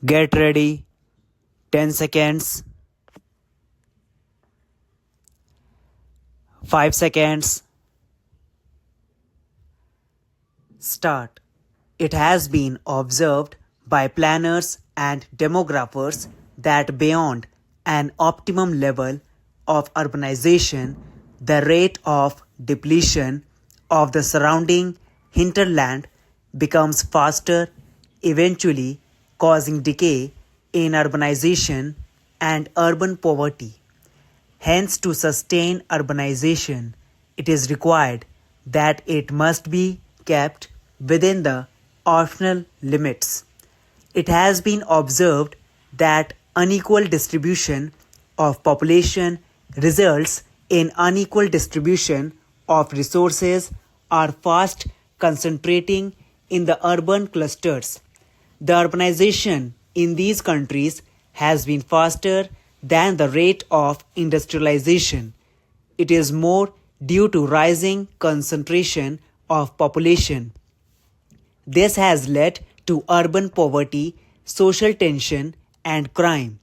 Get ready. 10 seconds. 5 seconds. Start. It has been observed by planners and demographers that beyond an optimum level of urbanization, the rate of depletion of the surrounding hinterland becomes faster, eventually causing decay in urbanization and urban poverty. Hence, to sustain urbanization, it is required that it must be kept within the optional limits. It has been observed that unequal distribution of population results in unequal distribution of resources are fast concentrating in the urban clusters. The urbanization in these countries has been faster than the rate of industrialization. It is more due to rising concentration of population. This has led to urban poverty, social tension, and crime.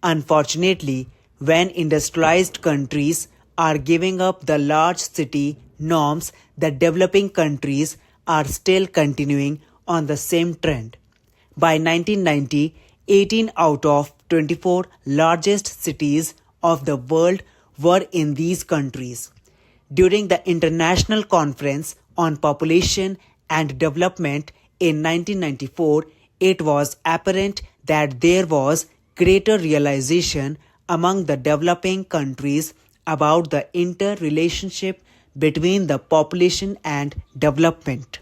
Unfortunately, when industrialized countries are giving up the large city norms, the developing countries are still continuing on the same trend. By 1990, 18 out of 24 largest cities of the world were in these countries. During the International Conference on Population and Development in 1994, it was apparent that there was greater realization among the developing countries about the interrelationship between the population and development.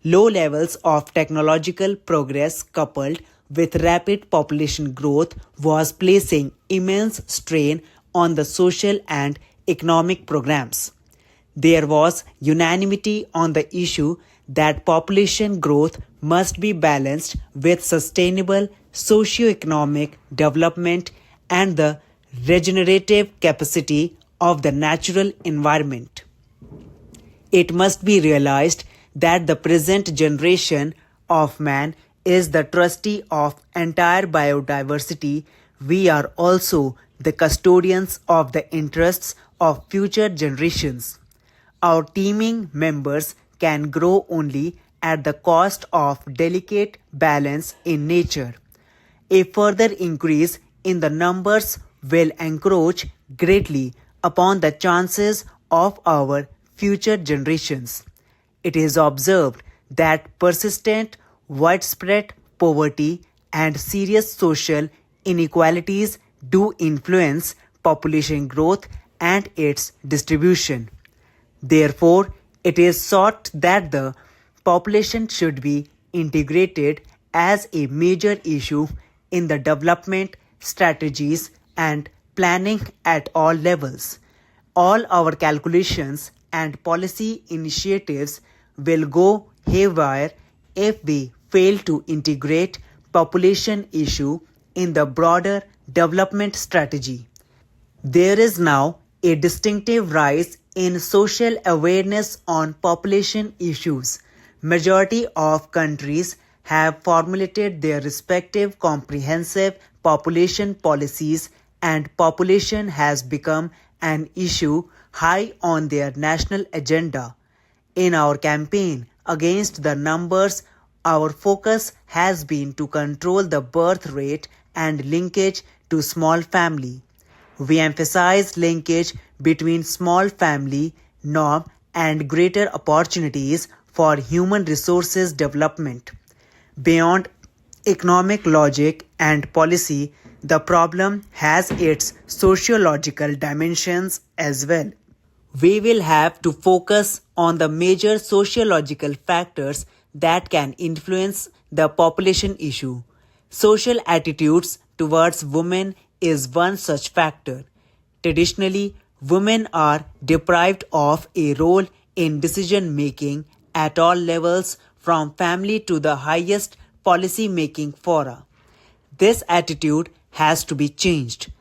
Low levels of technological progress coupled with rapid population growth was placing immense strain on the social and economic programs. There was unanimity on the issue that population growth must be balanced with sustainable socio-economic development and the regenerative capacity of the natural environment. It must be realized that the present generation of man is the trustee of entire biodiversity. We are also the custodians of the interests of future generations. Our teeming members can grow only at the cost of delicate balance in nature. A further increase in the numbers will encroach greatly upon the chances of our future generations. It is observed that persistent, widespread poverty and serious social inequalities do influence population growth and its distribution. Therefore, it is sought that the population should be integrated as a major issue in the development strategies and planning at all levels. All our calculations and policy initiatives will go haywire if we fail to integrate population issue in the broader development strategy. There is now a distinctive rise in social awareness on population issues. Majority of countries have formulated their respective comprehensive population policies, and population has become an issue high on their national agenda. In our campaign against the numbers, our focus has been to control the birth rate and linkage to small family. We emphasize linkage between small family norm and greater opportunities for human resources development. Beyond economic logic and policy, the problem has its sociological dimensions as well. We will have to focus on the major sociological factors that can influence the population issue. Social attitudes towards women is one such factor. Traditionally, women are deprived of a role in decision making at all levels, from family to the highest policy making fora. This attitude has to be changed.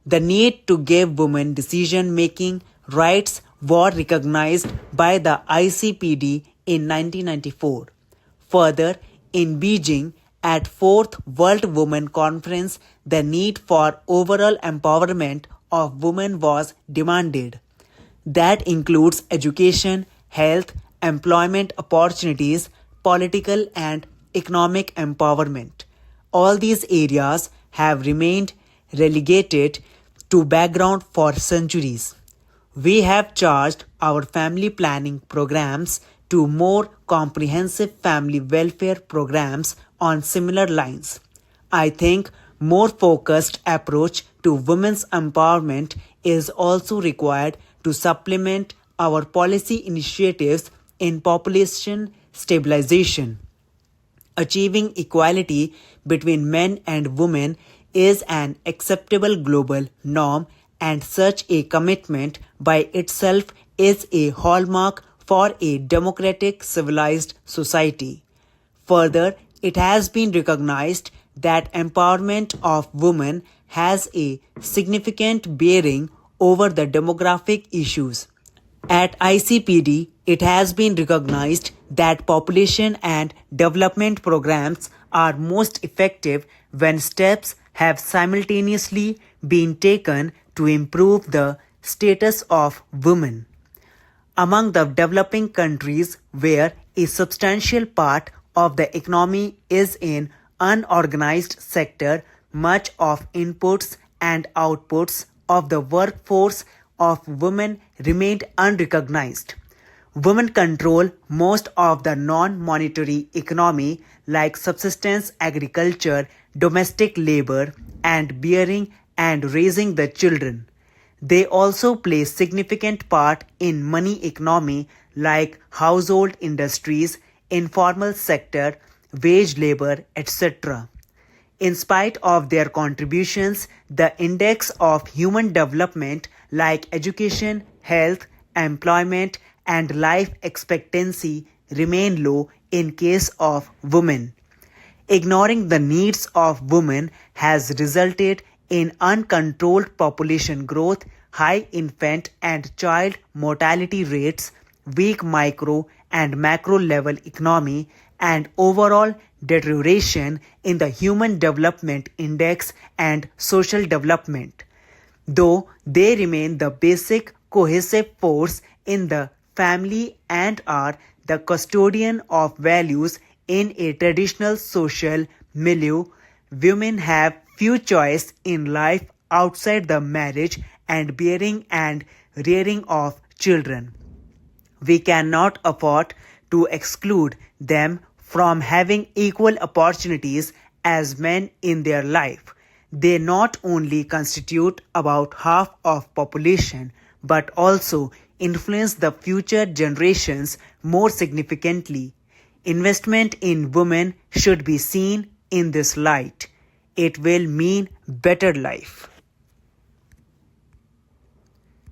The need to give women decision making rights was recognized by the ICPD in 1994. Further, in Beijing At 4th World Women Conference, the need for overall empowerment of women was demanded. That includes education, health, employment opportunities, political and economic empowerment. All these areas have remained relegated to background for centuries. We have charged our family planning programs to more comprehensive family welfare programs on similar lines. I think more focused approach to women's empowerment is also required to supplement our policy initiatives in population stabilization. Achieving equality between men and women is an acceptable global norm, and such a commitment by itself is a hallmark for a democratic civilized society. Further, it has been recognized that empowerment of women has a significant bearing over the demographic issues. At ICPD, it has been recognized that population and development programs are most effective when steps have simultaneously been taken to improve the status of women. Among the developing countries where a substantial part of the economy is in unorganized sector, much of inputs and outputs of the workforce of women remained unrecognized. Women control most of the non-monetary economy like subsistence agriculture, domestic labor, and bearing and raising the children. They also play significant part in money economy like household industries, informal sector, wage labor, etc. In spite of their contributions, the index of human development like education, health, employment, and life expectancy remain low in case of women. Ignoring the needs of women has resulted in uncontrolled population growth, high infant and child mortality rates, weak micro and macro level economy, and overall deterioration in the Human Development Index and social development. Though they remain the basic cohesive force in the family and are the custodian of values in a traditional social milieu, women have few choice in life outside the marriage and bearing and rearing of children. We cannot afford to exclude them from having equal opportunities as men in their life. They not only constitute about half of population but also influence the future generations more significantly. Investment in women should be seen in this light. It will mean better life.